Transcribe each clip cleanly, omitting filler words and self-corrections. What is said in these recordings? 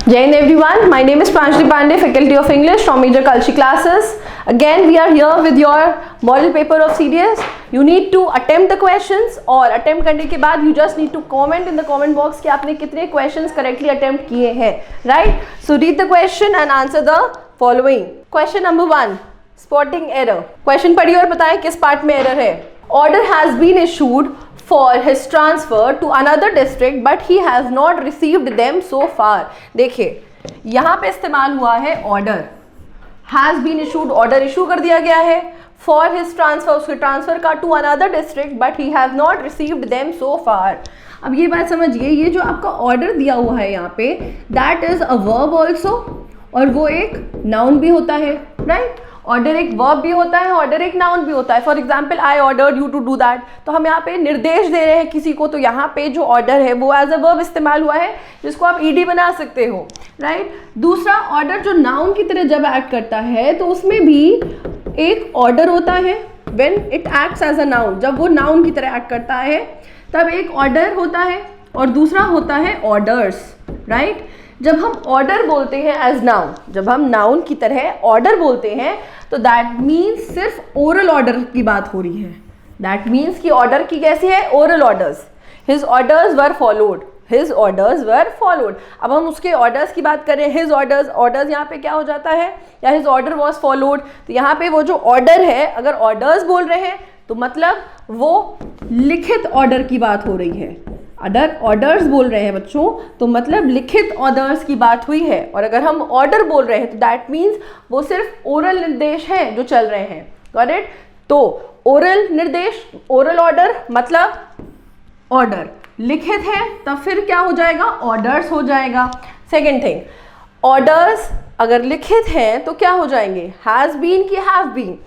Jai Hind everyone, my name is Pranjali Pandey, Faculty of English from Major Culture Classes. Again we are here with your model paper of CDS. You need to attempt the questions और attempt करने के बाद you just need to comment in the comment box कि आपने कितने questions correctly attempt किए हैं, right? So read the question and answer the following. Question number 1, spotting error. Question पढ़िए और बताएं किस part में error है. Order has been issued for his transfer to another district but he has not received them so far. देखिए यहाँ पे इस्तेमाल हुआ है order, has been issued, order issue कर दिया गया है for his transfer, उसके transfer का to another district but he has not received them so far. अब ये बात समझिए, ये जो आपका order दिया हुआ है यहाँ पे that is a verb also और वो एक noun भी होता है, right? ऑर्डर एक वर्ब भी होता है, ऑर्डर एक नाउन भी होता है. For example I ordered you to do that, तो हम यहाँ पे निर्देश दे रहे हैं किसी को, तो यहाँ पे जो ऑर्डर है वो एज अ वर्ब इस्तेमाल हुआ है जिसको आप ईडी बना सकते हो, राइट. दूसरा, ऑर्डर जो नाउन की तरह जब एक्ट करता है तो उसमें भी एक ऑर्डर होता है. When it acts as a noun, जब वो नाउन की तरह एक्ट करता है तब एक ऑर्डर होता है और दूसरा होता है ऑर्डर्स, राइट. जब हम ऑर्डर बोलते हैं एज नाउन, जब हम नाउन की तरह ऑर्डर बोलते हैं तो दैट मीन्स सिर्फ ओरल ऑर्डर की बात हो रही है. दैट मीन्स कि ऑर्डर की कैसी है, ओरल ऑर्डर्स. हिज ऑर्डर्स वर फॉलोड, हिज ऑर्डर्स वर फॉलोड. अब हम उसके ऑर्डर्स की बात करें, हिज ऑर्डर्स, ऑर्डर्स यहाँ पे क्या हो जाता है, या हिज ऑर्डर वॉज फॉलोड. तो यहाँ पे वो जो ऑर्डर है, अगर ऑर्डर्स बोल रहे हैं तो मतलब वो लिखित ऑर्डर की बात हो रही है. अगर ऑर्डर्स बोल रहे हैं बच्चों तो मतलब लिखित ऑर्डर्स की बात हुई है. और अगर हम ऑर्डर बोल रहे हैं तो दैट मीन्स वो सिर्फ ओरल निर्देश हैं जो चल रहे हैं. Got it. तो ओरल निर्देश, ओरल ऑर्डर मतलब ऑर्डर. लिखित है तब फिर क्या हो जाएगा, ऑर्डर्स हो जाएगा. सेकेंड थिंग, ऑर्डर्स अगर लिखित हैं तो क्या हो जाएंगे, हैज बीन की हैव बीन.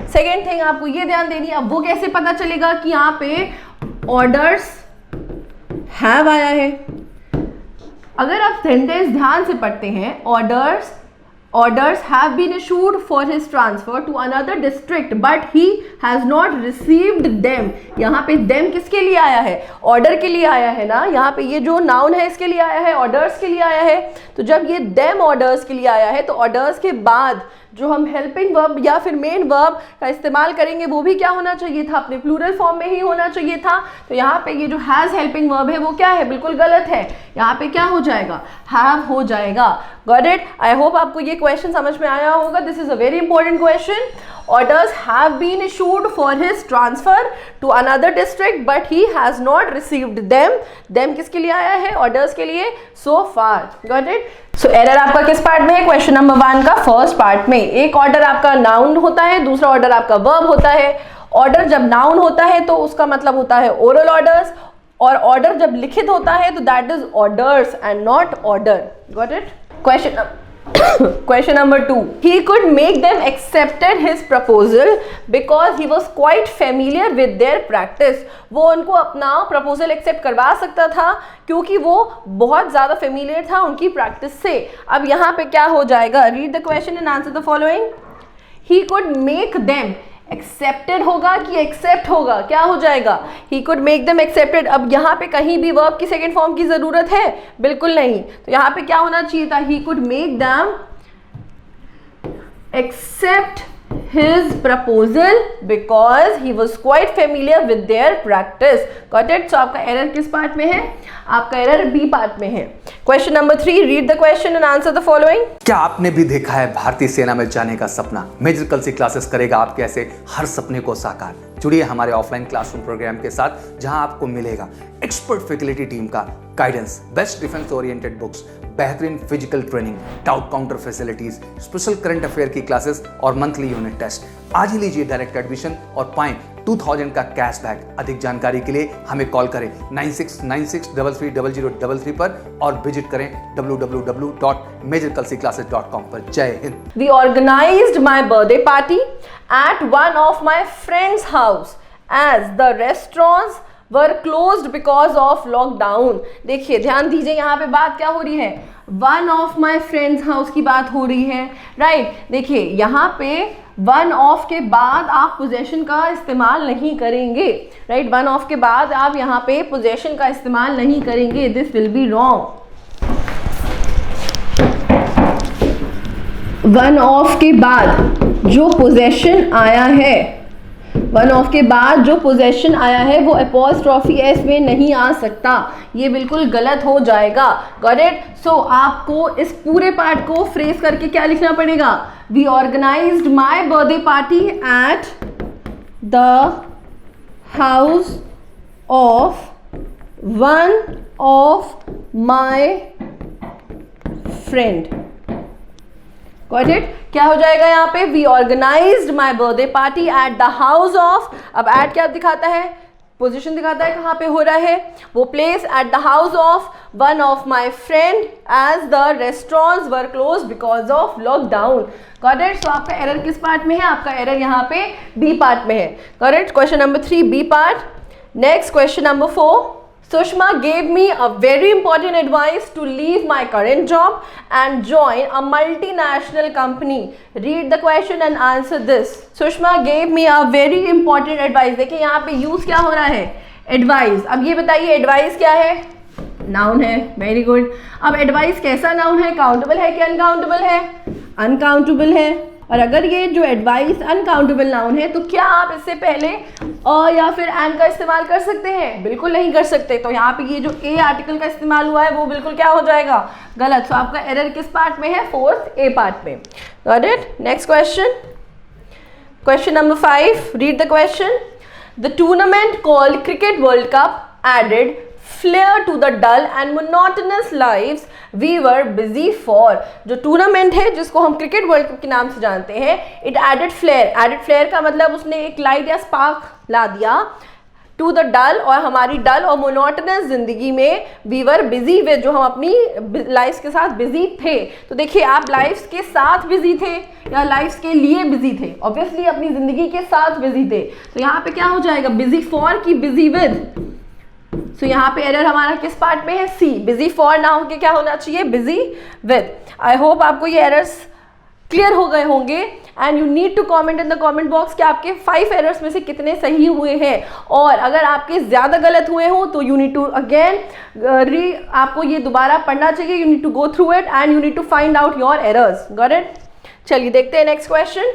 सेकेंड थिंग आपको ये ध्यान देनी है. अब वो कैसे पता चलेगा कि यहाँ पे ऑर्डर्स हैव आया है. अगर आप सेंटेंस ध्यान से पढ़ते हैं, orders have been issued for his transfer to another district but he has not received them. यहाँ पे them किसके लिए आया है, ऑर्डर के लिए आया है ना. यहाँ पे ये जो नाउन है इसके लिए आया है, ऑर्डर्स के लिए आया है. तो जब ये them ऑर्डर्स के लिए आया है तो ऑर्डर्स के बाद जो हम हेल्पिंग वर्ब या फिर मेन वर्ब का इस्तेमाल करेंगे वो भी क्या होना चाहिए था, अपने प्लूरल फॉर्म में ही होना चाहिए था. तो यहाँ पे ये जो हैज़ हेल्पिंग वर्ब है वो क्या है, बिल्कुल गलत है. यहाँ पे क्या हो जाएगा, हैव हो जाएगा. Got it. आई होप आपको ये क्वेश्चन समझ में आया होगा. This is a very important question. Orders have been issued for his transfer to another district but he has not received them. Them किसके लिए आया है, orders के लिए. So far. Got it? So error आपका किस पार्ट में है, क्वेश्चन नंबर 1 का फर्स्ट पार्ट में. एक ऑर्डर आपका नाउन होता है, दूसरा ऑर्डर आपका वर्ब होता है. ऑर्डर जब नाउन होता है तो उसका मतलब होता है ओरल ऑर्डर्स, और ऑर्डर जब लिखित होता है तो that is orders and not order. Got it. Question number 2. He could make them accepted his proposal because he was quite familiar with their practice. वो उनको अपना proposal accept करवा सकता था क्योंकि वो बहुत ज़्यादा familiar था उनकी practice से. अब यहाँ पे क्या हो जाएगा, read the question and answer the following. He could make them accepted होगा कि एक्सेप्ट होगा, क्या हो जाएगा, ही कुड मेक देम एक्सेप्टेड. अब यहाँ पे कहीं भी वर्ब की सेकेंड फॉर्म की जरूरत है, बिल्कुल नहीं. तो यहाँ पे क्या होना चाहिए था, he could make them accept his proposal because he was quite familiar with their practice. Got it? So आपका एरर किस पार्ट में है, आपका एरर बी पार्ट में है. Question number 3, read the question and answer the following. क्या आपने भी देखा है भारतीय सेना में जाने का सपना? मेजर कल्सी क्लासेस करेगा आपके ऐसे हर सपने को साकार. जुड़िए हमारे ऑफलाइन क्लासरूम प्रोग्राम के साथ जहां आपको मिलेगा एक्सपर्ट फैकल्टी टीम का guidance, best defence oriented books, बेहतरीन physical training, doubt counter facilities, special current affair की क्लासेस और मंथली यूनिट टेस्ट. आज ही लीजिए डायरेक्ट एडमिशन और पाएं 2000 का कैशबैक. अधिक जानकारी के लिए हमें कॉल करें 9696330033 पर और विजिट करें www.majorkulsiclasses.com पर. जय Hind. We organized my birthday party at one of my friend's house as the restaurants were closed because of lockdown. देखिए ध्यान दीजिए, यहाँ पे बात क्या हो रही है, one of my friends house की बात हो रही है, राइट. देखिए यहाँ पे वन ऑफ के बाद आप पोजेशन का इस्तेमाल नहीं करेंगे, राइट. वन ऑफ के बाद आप यहाँ पे पोजेशन का इस्तेमाल नहीं करेंगे, this will be wrong. One of के बाद जो पोजेशन आया है, वन ऑफ के बाद जो पोजेशन आया है वो अपॉस्ट्रॉफी एस में नहीं आ सकता, ये बिल्कुल गलत हो जाएगा। Got it? सो आपको इस पूरे पार्ट को फ्रेज करके क्या लिखना पड़ेगा? We organized my birthday party at the house of one of my friend. Got it? क्या हो जाएगा यहाँ पे? We organized my birthday party at the house of, अब एट क्या दिखाता है? पोजीशन दिखाता है कहाँ पे हो रहा है वो place, at the house of one of my friend as the restaurants were close because of lockdown. Got it? So आपका एरर किस पार्ट में है? आपका एरर यहाँ पे बी पार्ट में है। Got it? Question number 3 B part. Next question number 4, Sushma gave me a very important advice to leave my current job and join a multinational company. Read the question and answer this. Sushma gave me a very important advice. देखिए यहाँ पे use क्या हो रहा है? Advice. अब ये बताइए एडवाइस क्या है? नाउन है। Very good. अब एडवाइस कैसा नाउन है? काउंटेबल है कि अनकाउंटेबल है? अनकाउंटेबल है। और अगर ये जो एडवाइस अनकाउंटेबल नाउन है तो क्या आप इससे पहले या फिर एंड का इस्तेमाल कर सकते हैं? बिल्कुल नहीं कर सकते। तो यहाँ पे ये जो ए आर्टिकल का इस्तेमाल हुआ है वो बिल्कुल क्या हो जाएगा? गलत। सो आपका एरर किस पार्ट में है? 4th ए पार्ट में। Got it? Next question, question number 5। Read the question. The tournament called cricket world cup added flair to the dull and monotonous lives we were busy for। जो tournament है जिसको हम cricket world cup के नाम से जानते हैं, it added flair. Added flair का मतलब उसने एक लाइट या स्पार्क ला दिया टू द डल, और हमारी डल और मोनोटनस जिंदगी में वी वर बिजी विद, जो हम अपनी लाइफ के साथ बिजी थे। तो देखिए आप लाइफ के साथ बिजी थे या लाइफ के लिए बिजी थे? ऑब्वियसली अपनी जिंदगी के साथ बिजी थे। तो यहाँ पे क्या हो जाएगा? बिजी फॉर की बिजी विद? सो यहाँ पे एरर हमारा किस पार्ट में है? सी। बिजी फॉर ना होके क्या होना चाहिए? Busy with. आई होप आपको ये एरर्स क्लियर हो गए होंगे and you need to comment in the comment box कि आपके 5 एरर्स में से कितने सही हुए हैं, और अगर आपके ज़्यादा गलत हुए हो तो यू नीड टू अगेन आपको ये दोबारा पढ़ना चाहिए। You need to go through it and you need to find out your errors. Got it? चलिए देखते हैं next question.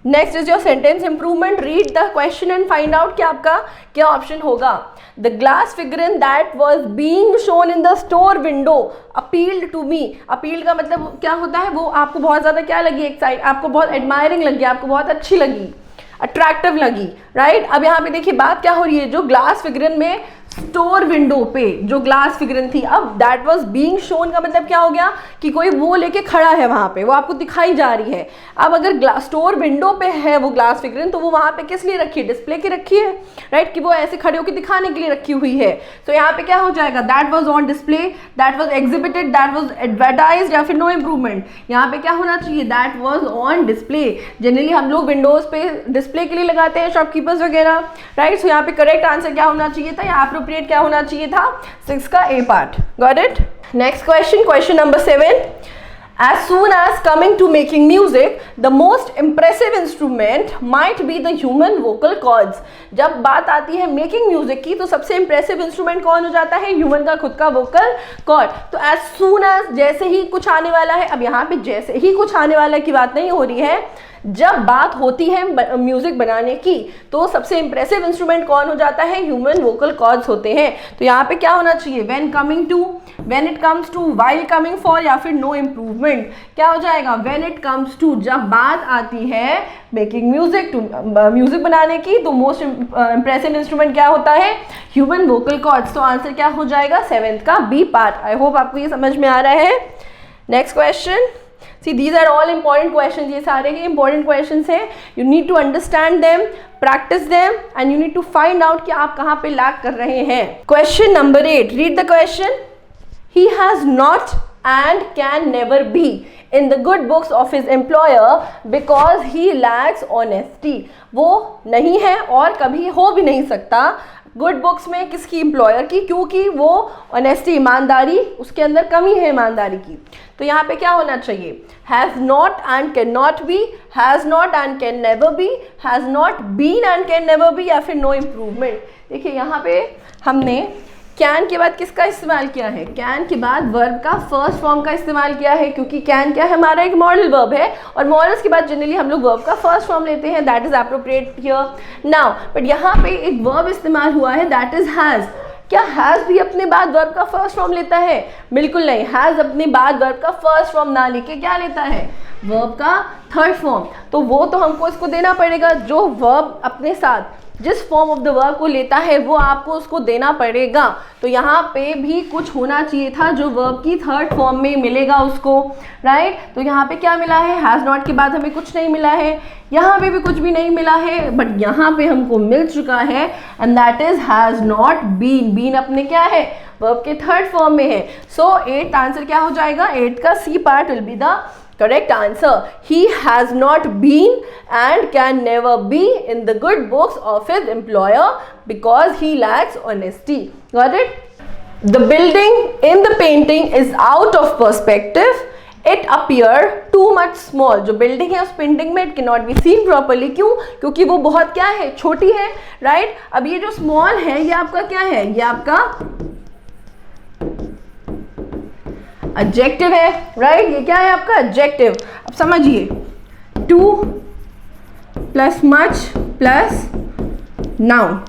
Next is your sentence improvement. Read the question and find out कि आपका क्या ऑप्शन होगा। The glass figurine that was being shown in the store window appealed to me. Appeal का मतलब क्या होता है? वो आपको बहुत ज़्यादा क्या लगी? एक्साइट, आपको बहुत एडमायरिंग लगी, आपको बहुत अच्छी लगी, अट्रैक्टिव लगी, राइट? अब यहाँ पे देखिए बात क्या हो रही है, जो ग्लास फिगरन में स्टोर विंडो पे जो ग्लास फिगरन थी, अब दैट वाज बीइंग शोन का मतलब क्या हो गया कि कोई वो लेके खड़ा है वहाँ पे, वो आपको दिखाई जा रही है। अब अगर स्टोर विंडो पे है वो ग्लास फिगरन, तो वो वहाँ पे किस लिए रखी है? डिस्प्ले की रखी है, राइट? कि वो ऐसे खड़े होकर दिखाने के लिए रखी हुई है। तो यहाँ पे क्या हो जाएगा? That was on display, that was exhibited, that was advertised, या फिर नो इम्प्रूवमेंट। यहाँ पे क्या होना चाहिए? That was on display. Generally हम लोग विंडोज पे डिस्प्ले के लिए लगाते हैं शॉपकीपर्स वगैरह, राइट? सो यहाँ पे करेक्ट आंसर क्या होना चाहिए था? यहाँ अप्रोप्रिएट क्या होना चाहिए था? 6 का A part. Got it? Next question, question number 7। As soon as coming to making music, the most impressive instrument might be the human vocal cords। जब बात आती है मेकिंग म्यूजिक की तो सबसे इंप्रेसिव इंस्ट्रूमेंट कौन हो जाता है? ह्यूमन का खुद का वोकल कॉर्ड। तो as soon as, जैसे ही कुछ आने वाला है, अब यहाँ पे जैसे ही कुछ आने वाला की बात नहीं हो रही है, जब बात होती है म्यूजिक बनाने की तो सबसे इंप्रेसिव इंस्ट्रूमेंट कौन हो जाता है? ह्यूमन वोकल कॉर्ड्स होते हैं। तो यहाँ पे क्या होना चाहिए? When coming to, when it comes to, while coming for, या फिर नो इम्प्रूवमेंट। क्या हो जाएगा? व्हेन इट कम्स टू, जब बात आती है मेकिंग म्यूजिक, टू म्यूजिक बनाने की, तो मोस्ट इंप्रेसिव इंस्ट्रूमेंट क्या होता है? Human vocal cords. तो आंसर क्या हो जाएगा? 7th का बी पार्ट। आई होप आपको ये समझ में आ रहा है। Next question. See, these are all important questions. ये सारे ही important questions हैं. You need to understand them, practice them, and you need to find out कि आप कहाँ पे lack कर रहे हैं. Question number 8. Read the question. He has not and can never be in the good books of his employer because he lacks honesty. वो नहीं है और कभी हो भी नहीं सकता गुड बुक्स में किसकी? एम्प्लॉयर की, क्योंकि वो ऑनेस्टी, ईमानदारी, उसके अंदर कमी है ईमानदारी की। तो यहाँ पे क्या होना चाहिए? Has not and can not be, has not and can never be, has not been and can never be, या फिर नो इम्प्रूवमेंट। देखिए यहाँ पे हमने कैन के बाद किसका इस्तेमाल किया है? कैन के बाद वर्ब का फर्स्ट फॉर्म का इस्तेमाल किया है, क्योंकि कैन क्या है? हमारा एक मॉडल वर्ब है, और मॉडल्स के बाद जनरली हम लोग वर्ब का फर्स्ट फॉर्म लेते हैं, that is appropriate here now. But यहाँ पे एक वर्ब इस्तेमाल हुआ है, दैट इज हैज़। क्या हैज़ भी अपने बाद वर्ब का फर्स्ट फॉर्म लेता है? बिल्कुल नहीं, हैज़ अपने बाद वर्ब का फर्स्ट फॉर्म ना लेके क्या लेता है? वर्ब का थर्ड फॉर्म। तो वो तो हमको इसको देना पड़ेगा, जो वर्ब अपने साथ जिस फॉर्म ऑफ द वर्ब को लेता है वो आपको उसको देना पड़ेगा। तो यहाँ पे भी कुछ होना चाहिए था जो वर्ब की थर्ड फॉर्म में मिलेगा उसको, राइट? तो यहाँ पे क्या मिला है? हैज़ नॉट के बाद हमें कुछ नहीं मिला है, यहाँ पे भी कुछ भी नहीं मिला है, बट यहाँ पे हमको मिल चुका है, and that is has not been. Been अपने क्या है? वर्ब के थर्ड फॉर्म में है। सो 8th आंसर क्या हो जाएगा? 8th का C part will be the correct answer. He has not been and can never be in the good books of his employer because he lacks honesty. Got it? The building in the painting is out of perspective. It appear too much small. जो building है उस painting में it cannot be seen properly. क्यों? क्योंकि वो बहुत क्या है? छोटी है, right? अब ये जो small है ये आपका क्या है? ये आपका एडजेक्टिव है, राइट? ये क्या है आपका? एडजेक्टिव। अब समझिए, two plus much plus noun,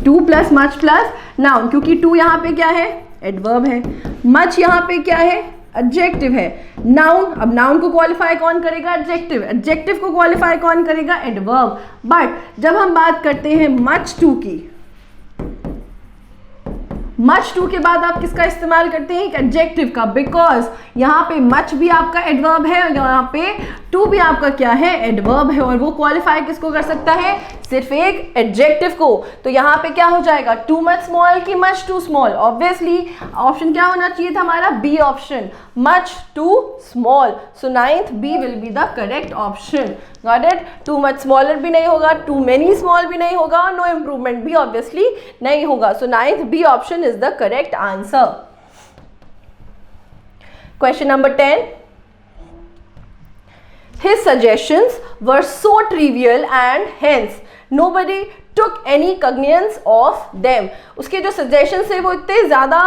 two plus much plus noun, क्योंकि टू यहाँ पे क्या है? एडवर्ब है। मच यहाँ पे क्या है? एडजेक्टिव है। नाउन, अब नाउन को क्वालिफाई कौन करेगा? एडजेक्टिव। एडजेक्टिव को क्वालिफाई कौन करेगा? एडवर्ब। बट जब हम बात करते हैं मच टू की, मच टू के बाद आप किसका इस्तेमाल करते हैं? एक एडजेक्टिव का, बिकॉज यहाँ पे मच भी आपका एडवर्ब है और यहाँ पे टू भी आपका क्या है? एडवर्ब है, और वो क्वालिफाई किसको कर सकता है? सिर्फ एक एडजेक्टिव को। तो यहाँ पे क्या हो जाएगा? टू मच स्मॉल की much too small? Obviously option क्या होना चाहिए था हमारा? B option, much too small. So 9th B will be the correct option. Got it? Too much smaller भी नहीं होगा, टू मेनी स्मॉल भी नहीं होगा, नो इम्प्रूवमेंट भी ऑब्वियसली नहीं होगा। So 9th B option is the correct answer. Question number 10. His suggestions were so trivial and hence nobody took any cognizance of them. उसके जो suggestions थे वो इतने ज़्यादा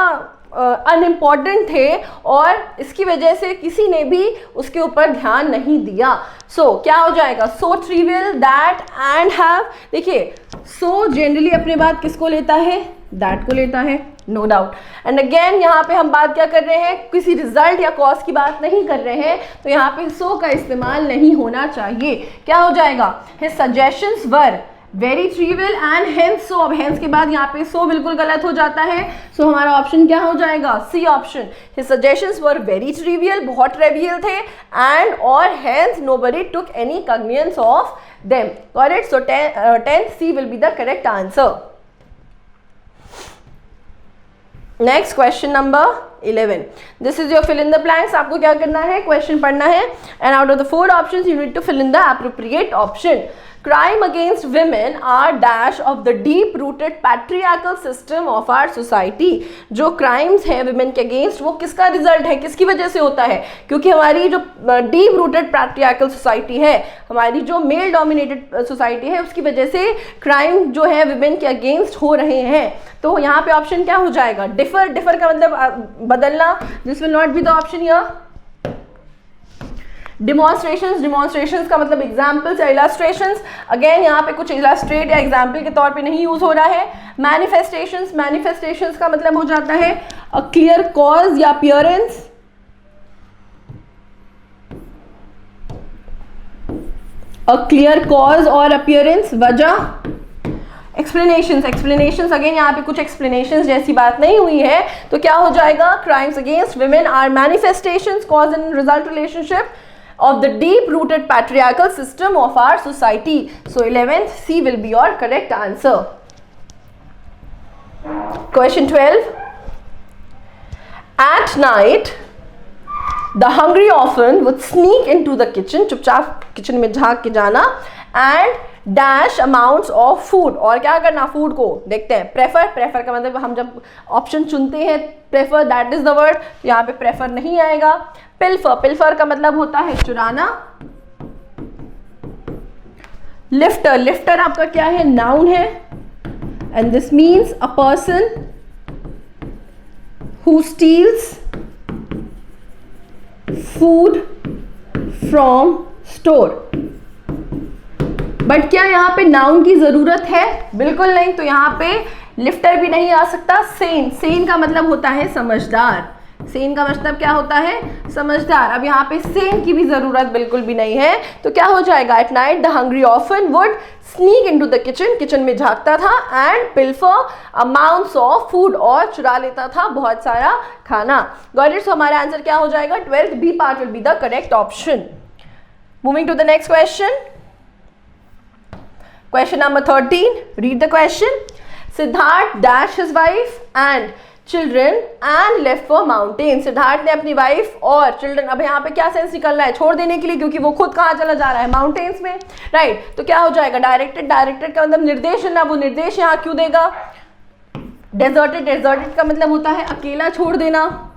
अनइम्पॉर्टेंट थे और इसकी वजह से किसी ने भी उसके ऊपर ध्यान नहीं दिया। सो क्या हो जाएगा? सो ट्रिवियल, दैट, एंड हैव। देखिए, सो जनरली अपने बात किसको लेता है? दैट को लेता है, नो डाउट। एंड अगेन यहाँ पे हम बात क्या कर रहे हैं? किसी रिजल्ट या कॉज की बात नहीं कर रहे हैं, तो यहाँ पे सो का इस्तेमाल नहीं होना चाहिए। क्या हो जाएगा? His suggestions were very trivial and hence so. अब हेंस के बाद यहाँ पे सो बिल्कुल गलत हो जाता है, सो हमारा ऑप्शन क्या हो जाएगा? C option. His suggestions were very trivial, बहुत ट्रिवियल थे, एंड और hence nobody took any cognizance of them. Got it? So 10th C will be the correct answer. Next question number 11. This is your fill in the blanks. आपको क्या करना है? क्वेश्चन पढ़ना है, and out of the 4 options you need to fill in the appropriate option. Crime against women are dash of the deep-rooted patriarchal system of our society. जो crimes हैं women के against, वो किसका result है? किसकी वजह से होता है? क्योंकि हमारी जो deep-rooted patriarchal society है, हमारी जो male dominated society है, उसकी वजह से crime जो है women के against हो रहे हैं। तो यहाँ पे ऑप्शन क्या हो जाएगा? डिफर। डिफर का मतलब बदलना। This will not be the option here. Demonstrations, demonstrations का मतलब एग्जाम्पल्स या इलास्ट्रेशंस। अगेन यहाँ पे कुछ इलास्ट्रेट या एग्जाम्पल के तौर पे नहीं यूज हो रहा है। मैनिफेस्टेशंस, मैनिफेस्टेशंस का मतलब हो जाता है अ क्लियर कॉज या अपीयरेंस। अ क्लियर कॉज और अपीयरेंस, वजह। एक्सप्लेनेशंस, एक्सप्लेनेशंस अगेन यहाँ पे कुछ एक्सप्लेनेशंस जैसी बात नहीं हुई है, तो क्या हो जाएगा? Crimes against women are manifestations, cause and result relationship of the deep-rooted patriarchal system of our society. So 11th C will be your correct answer. Question 12. At night, the hungry orphan would sneak into the kitchen, चुपचाप kitchen में झाँक के जाना, and dash amounts of food, और क्या करना? Food को देखते हैं। प्रेफर, प्रेफर का मतलब हम जब ऑप्शन चुनते हैं prefer, that is the word, यहाँ पे प्रेफर नहीं आएगा। पिल्फर, पिल्फर का मतलब होता है चुराना। लिफ्टर, लिफ्टर आपका क्या है? नाउन है, and this means a person who steals food from store. But क्या यहाँ पे नाउन की जरूरत है? बिल्कुल नहीं। तो यहाँ पे लिफ्टर भी नहीं आ सकता। सेन, सेन का मतलब होता है समझदार। सेन का मतलब क्या होता है? समझदार। अब यहाँ पे सेन की भी जरूरत बिल्कुल भी नहीं है। तो क्या हो जाएगा? At night the hungry often would sneak into the kitchen, kitchen में झांकता था, एंड पिल्फर अमाउंट्स ऑफ फूड, और चुरा लेता था बहुत सारा खाना। Got it? सो हमारा आंसर क्या हो जाएगा? 12th B part will be the correct option. Moving to the next question, question number 13. Read the question. Siddharth dashed his wife and children and left for mountains. Siddharth ने अपनी wife और children, अब यहाँ पे क्या सेंस निकल रहा है? छोड़ देने के लिए, क्योंकि वो खुद कहाँ चला जा रहा है? माउंटेन्स में, राइट। तो क्या हो जाएगा? डायरेक्टेड, डायरेक्टेड का मतलब निर्देश है ना, वो निर्देश यहाँ क्यों देगा? डेजर्टेड, डेजर्टेड का मतलब होता है अकेला छोड़ देना।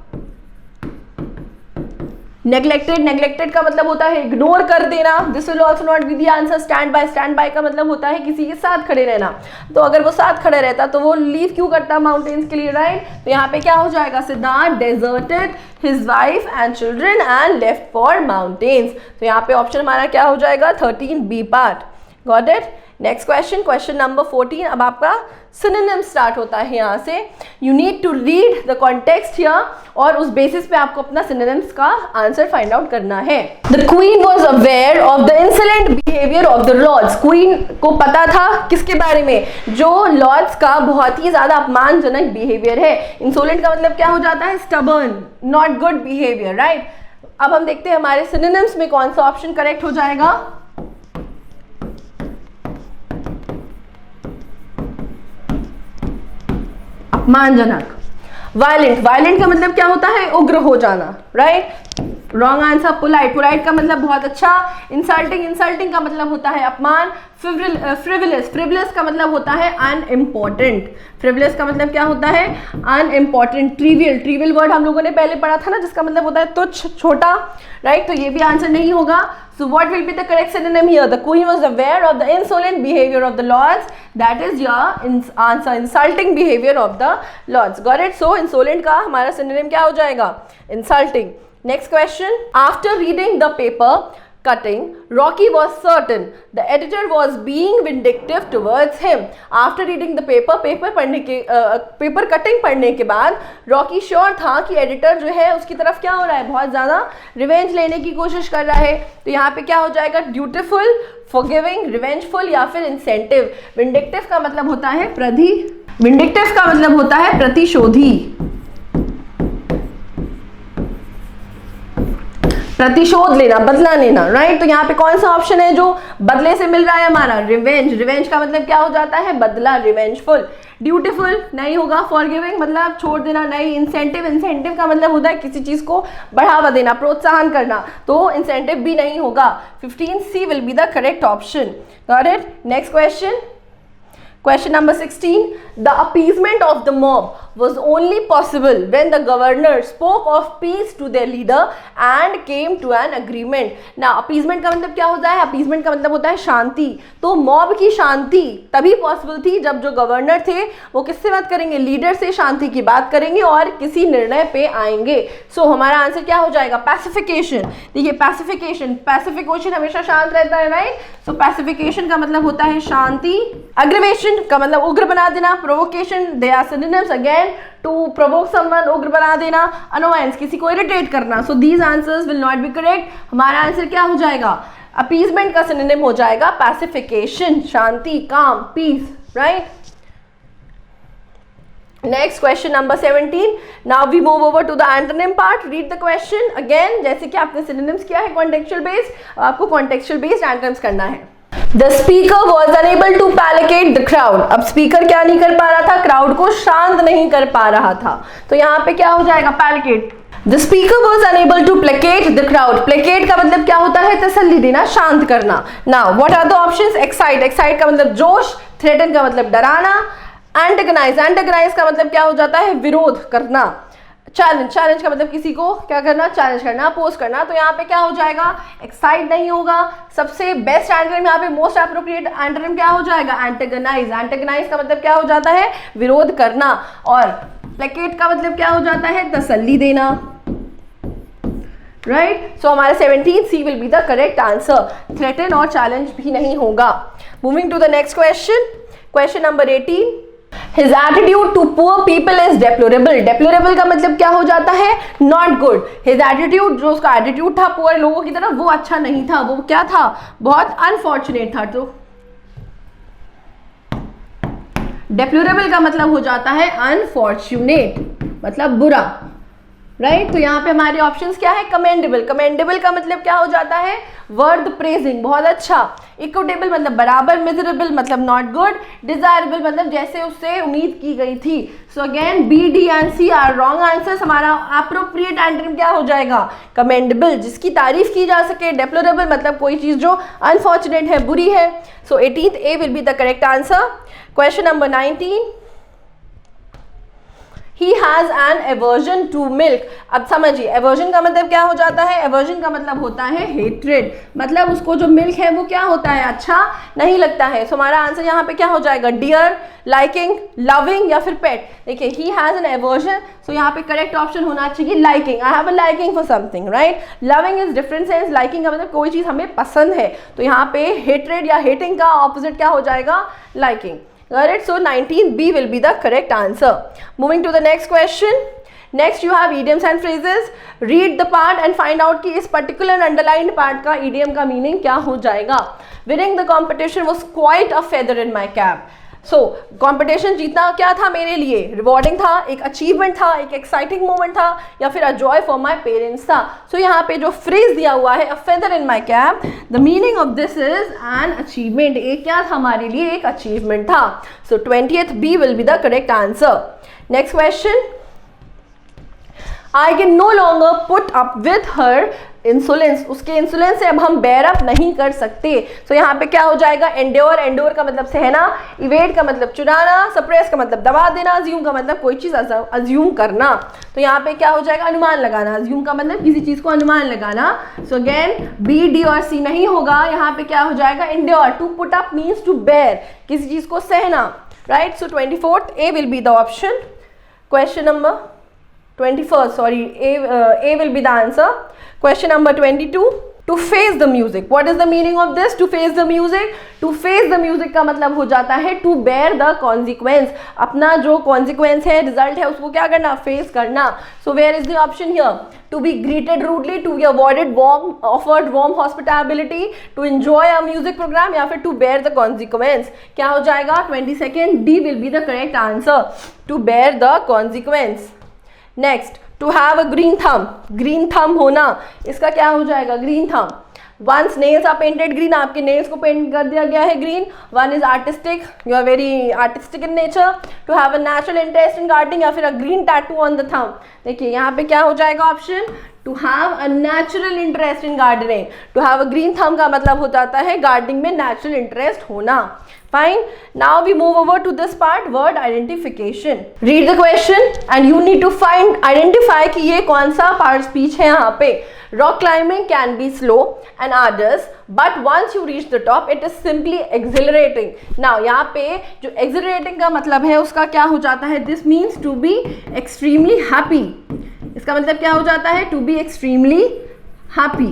नेग्लेक्टेड, नेग्लेक्टेड का मतलब होता है इग्नोर कर देना। This will also not be the answer. Stand by, stand by का मतलब होता है किसी के साथ खड़े रहना। तो अगर वो साथ खड़े रहता तो वो लीव क्यों करता माउंटेन्स के लिए, राइट? तो यहाँ पे क्या हो जाएगा? Siddharth deserted his wife and children and left for mountains. तो यहाँ पे ऑप्शन हमारा क्या हो जाएगा? 13 B part. Got it? Next question, question number 14। अब आपका सिनोनिम स्टार्ट होता है यहाँ से। You need to read the context here, और उस बेसिस पे आपको अपना सिनोनिम्स का आंसर फाइंड आउट करना है। The queen was aware of the insolent behaviour of the lords. Queen को पता था किसके बारे में? जो लॉर्ड्स का बहुत ही ज्यादा अपमानजनक बिहेवियर है। इंसोलेंट का मतलब क्या हो जाता है? Stubborn, not good behaviour, right. अब हम देखते हैं हमारे सिनोनिम्स में कौन सा ऑप्शन करेक्ट हो जाएगा। अपमानजनक। वायलेंट, वायलेंट का मतलब क्या होता है? उग्र हो जाना, right. Wrong answer. Polite, polite का मतलब बहुत अच्छा। इंसल्टिंग, इंसल्टिंग का मतलब होता है अपमान। फ्रिवलेस, फ्रिवलेस का मतलब होता है अनइम्पॉर्टेंट। फ्रिवलेस का मतलब क्या होता है? अनइम्पॉर्टेंट। ट्रिवियल, ट्रिवियल वर्ड हम लोगों ने पहले पढ़ा था ना, जिसका मतलब होता है तुच्छ, छोटा, राइट। तो ये भी आंसर नहीं होगा। So what will be the correct synonym here? The queen was aware of the insolent behavior of the lords. That is your answer. Insulting behavior of the lords. Got it? So insolent का हमारा synonym क्या हो जाएगा? Insulting. Next question. After reading the paper cutting, Rocky was certain the editor was being vindictive towards him. After reading the paper, paper cutting पढ़ने के बाद Rocky sure था कि एडिटर जो है उसकी तरफ क्या हो रहा है? बहुत ज़्यादा रिवेंज लेने की कोशिश कर रहा है। तो यहाँ पे क्या हो जाएगा? ड्यूटीफुल, फॉरगिविंग, रिवेंजफुल या फिर इंसेंटिव। विंडिक्टिव का मतलब होता है विंडिक्टिव का मतलब होता है प्रतिशोधी, प्रतिशोध लेना, बदला लेना, राइट। तो यहाँ पे कौन सा ऑप्शन है जो बदले से मिल रहा है? हमारा रिवेंज। रिवेंज का मतलब क्या हो जाता है? बदला, रिवेंजफुल। ड्यूटीफुल नहीं होगा। फॉरगिविंग मतलब छोड़ देना, नहीं। इंसेंटिव, इंसेंटिव का मतलब होता है किसी चीज को बढ़ावा देना, प्रोत्साहन करना, तो इंसेंटिव भी नहीं होगा। 15C will be the correct option. Got it? Next question, question number 16. The appeasement of the mob was only possible when the governor spoke of peace to their leader and came to an agreement. Now appeasement का मतलब क्या होता है? appeasement का मतलब होता है शांति। तो मॉब की शांति तभी पॉसिबल थी जब जो गवर्नर थे वो किससे बात करेंगे? लीडर से शांति की बात करेंगे और किसी निर्णय पे आएंगे। सो हमारा आंसर क्या हो जाएगा? पैसिफिकेशन। देखिए पैसिफिकेशन, पैसिफिक ओशन हमेशा शांत रहता है, राइट। सो पैसिफिकेशन का मतलब होता है शांति। अग्रेवेशन का मतलब उग्र बना देना। Provocation, they are synonyms again. To provoke someone, उग्र बना देना। अनोयंस, किसी को इरिटेट करना। So these answers will not be correct. हमारा आंसर क्या हो जाएगा? अपीजमेंट का सिनोनिम हो जाएगा पैसिफिकेशन, शांति, calm, peace, right. Next question number 17. Now we move over to the antonym part. Read the question again. जैसे कि आपने सिनोनिम्स किया है कॉन्टेक्चुअल बेस्ड, आपको कॉन्टेक्चुअल बेस्ड एंटोनिम्स करना है. The speaker was unable to placate the crowd. अब speaker क्या नहीं कर पा रहा था? क्राउड को शांत नहीं कर पा रहा था. तो यहाँ पे क्या हो जाएगा? placate. The speaker was unable to placate the crowd. Placate का मतलब क्या होता है? तसल्ली देना, शांत करना. Now what are the options? Excite. Excite का मतलब जोश. Threaten का मतलब डराना. Antagonize. Antagonize का मतलब क्या हो जाता है? विरोध करना. चैलेंज. चैलेंज का मतलब किसी को क्या करना? चैलेंज करना, अपोज करना. तो यहाँ पे क्या हो जाएगा? एक्साइट नहीं होगा. सबसे बेस्ट एंटोनिम यहाँ पे, मोस्ट एप्रोप्रिएट एंटोनिम क्या हो जाएगा? एंटेगनाइज. एंटेगनाइज का मतलब क्या हो जाता है? विरोध करना. और प्लेकेट का मतलब क्या हो जाता है? तसल्ली देना, राइट? सो हमारा 17C will be the correct answer. Threaten और चैलेंज भी नहीं होगा। Moving to the next question, question number 18, His attitude to poor people is deplorable. Deplorable का मतलब क्या हो जाता है? Not good. His attitude, जो उसका attitude था पुअर लोगों की तरफ, वो अच्छा नहीं था, वो क्या था? बहुत अनफॉर्चुनेट था। तो deplorable का मतलब हो जाता है अनफॉर्चुनेट, मतलब बुरा, राइट? तो यहाँ पे हमारे ऑप्शंस क्या है? कमेंडेबल। कमेंडेबल का मतलब क्या हो जाता है? वर्थ प्रेजिंग, बहुत अच्छा। इक्विटेबल मतलब बराबर। मिजरेबल मतलब नॉट गुड। डिजायरेबल मतलब जैसे उससे उम्मीद की गई थी। So again B, D and C are wrong answers. हमारा अप्रोप्रिएट एंटोनिम क्या हो जाएगा? कमेंडेबल, जिसकी तारीफ की जा सके। डेप्लोरेबल मतलब कोई चीज जो अनफॉर्चुनेट है, बुरी है। सो 18th A will be the correct answer. Question number 19, He has an aversion to milk. अब समझिए, aversion का मतलब क्या हो जाता है? aversion का मतलब होता है hatred, मतलब उसको जो मिल्क है वो क्या होता है? अच्छा नहीं लगता है। सो हमारा आंसर यहाँ पे क्या हो जाएगा? डियर, लाइकिंग, लविंग या फिर पेट। देखिए, he has an aversion, सो यहाँ पे करेक्ट ऑप्शन होना चाहिए liking. I have a liking for something, right? Loving is different sense, liking का मतलब कोई चीज़ हमें पसंद है। तो यहाँ पे हेट्रेड या हेटिंग का ऑपोजिट क्या हो जाएगा? Liking. Got it? So 19B will be the correct answer. Moving to the next question. Next you have idioms and phrases. Read the part and find out कि इस particular underlined part का idiom का meaning क्या हो जाएगा. Winning the competition was quite a feather in my cap. So competition जीतना क्या था मेरे लिए? रिवॉर्डिंग था, एक अचीवमेंट था, एक एक्साइटिंग मोमेंट था, या फिर a joy for my parents था। सो यहाँ पे जो फ्रेज दिया हुआ है, a feather in my cap, the meaning of this is an achievement. एक क्या था हमारे लिए? एक अचीवमेंट था। सो 20th B will be the correct answer. Next question, I can no longer put up with her इंसुलेंस, उसके इंसुलेंस से अब हम बेयर अप नहीं कर सकते। तो यहाँ पे क्या हो जाएगा? एंड्योर। एंड्योर का मतलब सहना, इवेड का मतलब चुराना, सप्रेस का मतलब दबा देना, अज्यूम का मतलब कोई चीज़ अज्यूम करना। तो यहाँ पे क्या हो जाएगा? अनुमान लगाना। अज्यूम का मतलब किसी चीज़ को अनुमान लगाना। सो अगेन बी, डी और सी नहीं होगा। यहाँ पे क्या हो जाएगा? Endure. To put up means to bear, किसी चीज़ को सहना, right? So 24th A will be the option. Question number 21st, sorry, A will be the answer. Question number 22. To face the music. What is the meaning of this? To face the music. To face the music का मतलब हो जाता है to bear the consequence. अपना जो consequence है, result है, उसको क्या करना? face करना. So where is the option here? To be greeted rudely, to be offered warm hospitality, to enjoy a music program, या फिर to bear the consequence. क्या हो जाएगा? 22nd D will be the correct answer. To bear the consequence. Next, to have a green thumb. Green thumb होना, इसका क्या हो जाएगा? Green thumb. Once nails are painted green, आपके नेल्स को पेंट कर दिया गया है green. One is artistic, you are very artistic in nature. To have a natural interest in gardening, या फिर a green tattoo on the thumb. देखिए यहाँ पे क्या हो जाएगा option? To have a natural interest in gardening. To have a green thumb का मतलब हो जाता है गार्डनिंग में नेचुरल इंटरेस्ट होना। Fine. Now we move over to this part, word identification. Read the question and you need to identify कि ये कौन सा part speech है यहाँ पे. Rock climbing can be slow and arduous, but once you reach the top, it is simply exhilarating. Now यहाँ पे जो exhilarating का मतलब है उसका क्या हो जाता है? This means to be extremely happy. इसका मतलब क्या हो जाता है? To be extremely happy.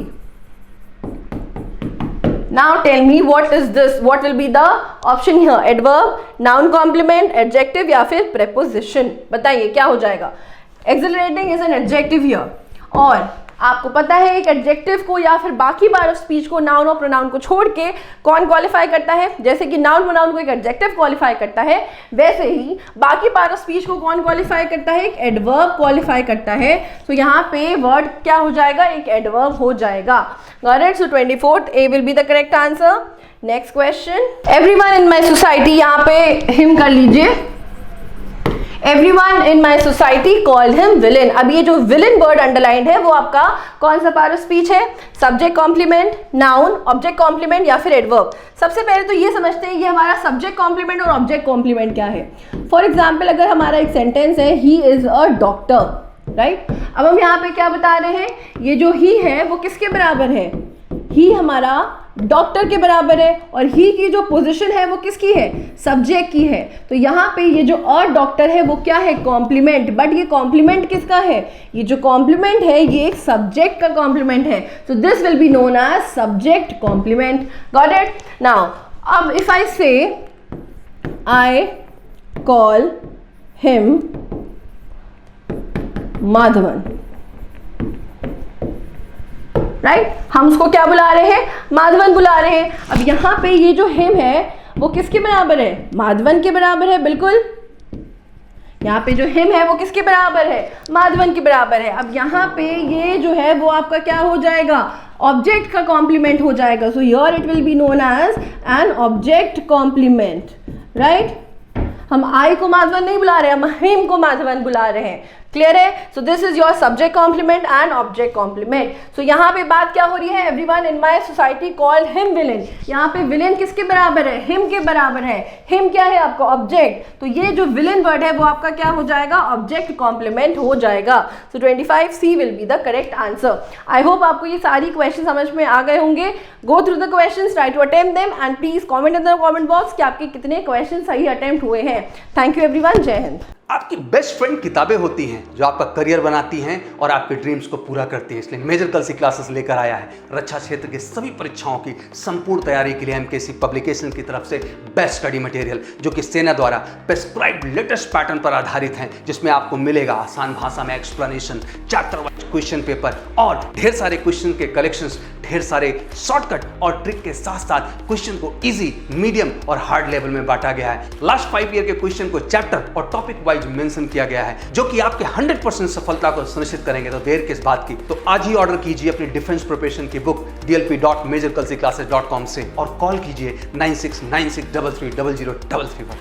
Now tell me what is this? What will be the option here? Adverb, noun complement, adjective या फिर preposition? बताइए क्या हो जाएगा? Exhilarating is an adjective here. और आपको पता है एक एडजेक्टिव को या फिर बाकी पार्ट ऑफ स्पीच को, नाउन और प्रोनाउन को छोड़ के कौन क्वालिफाई करता है? जैसे कि नाउन प्रोनाउन को एक एडजेक्टिव क्वालिफाई करता है, वैसे ही बाकी पार्ट ऑफ स्पीच को कौन क्वालिफाई करता है? एक एडवर्ब क्वालिफाई करता है। तो यहाँ पे वर्ड क्या हो जाएगा? एक एडवर्ब हो जाएगा। Got it? So 24th A will be the correct answer. Next question. Everyone in my society, यहाँ पे हिम कर लीजिए। Everyone in my society called him villain. अब ये जो villain वर्ड अंडरलाइंड है वो आपका कौन सा पार्ट ऑफ स्पीच है? Subject complement, noun, object complement या फिर एडवर्ब? सबसे पहले तो ये समझते हैं ये हमारा सब्जेक्ट कॉम्प्लीमेंट और ऑब्जेक्ट कॉम्प्लीमेंट क्या है। फॉर एग्जाम्पल अगर हमारा एक सेंटेंस है he is a doctor, right? अब हम यहाँ पे क्या बता रहे हैं? ये जो ही है वो किसके बराबर है? ही हमारा डॉक्टर के बराबर है, और ही की जो पोजीशन है वो किसकी है, सब्जेक्ट की है। तो यहाँ पे ये जो और डॉक्टर है वो क्या है, कॉम्प्लीमेंट। बट ये कॉम्प्लीमेंट किसका है, ये जो कॉम्प्लीमेंट है ये एक सब्जेक्ट का कॉम्प्लीमेंट है। So this will be known as subject complement. Got it? Now अब if I say I call him Madhavan, right, हम उसको क्या बुला रहे हैं, माधवन बुला रहे हैं। अब यहाँ पे ये जो हिम है वो किसके बराबर है, माधवन के बराबर है, बिल्कुल। यहाँ पे जो हिम है वो किसके बराबर है, माधवन के बराबर है। अब यहाँ पे ये जो है वो आपका क्या हो जाएगा, ऑब्जेक्ट का कॉम्प्लीमेंट हो जाएगा। So here it will be known as an object complement, right. हम आई को माधवन नहीं बुला रहे, हम हिम को माधवन बुला रहे हैं। क्लियर है? So this is your subject complement and object complement. So यहाँ पे बात क्या हो रही है, everyone in my society called him villain. यहाँ पे विलेन किसके बराबर है, हिम के बराबर है। हिम क्या है आपका, ऑब्जेक्ट। तो ये जो विलेन वर्ड है वो आपका क्या हो जाएगा, ऑब्जेक्ट कॉम्प्लीमेंट हो जाएगा। So 25C will be the correct answer. I hope आपको ये सारी क्वेश्चन समझ में आ गए होंगे। Go through the question, try to attempt them and please comment in the comment box कि आपके कितने क्वेश्चन सही अटेम्प्ट हुए हैं। थैंक यू एवरीवन, जय हिंद। आपकी बेस्ट फ्रेंड किताबें होती हैं जो आपका करियर बनाती हैं और आपके ड्रीम्स को पूरा करती हैं। इसलिए मेजर कल्सी क्लासेस लेकर आया है रक्षा क्षेत्र के सभी परीक्षाओं की संपूर्ण तैयारी के लिए एमकेसी पब्लिकेशन की तरफ से बेस्ट स्टडी मटेरियल, जो कि सेना द्वारा प्रेस्क्राइब्ड लेटेस्ट पैटर्न पर आधारित हैं, जिसमें आपको मिलेगा आसान भाषा में explanation, chapter wise question paper और ढेर सारे क्वेश्चन के कलेक्शंस, ढेर सारे शॉर्टकट और ट्रिक के साथ साथ क्वेश्चन को इजी, मीडियम और हार्ड लेवल में बांटा गया है। लास्ट 5 ईयर के क्वेश्चन को चैप्टर और टॉपिक वाइज मेंशन किया गया है, जो कि आपके 100% सफलता को सुनिश्चित करेंगे। तो देर किस बात की, तो आज ही ऑर्डर कीजिए अपनी डिफेंस प्रिपरेशन की बुक dlp.majorkulsiclasses.com से और कॉल कीजिए 9696330033 पर।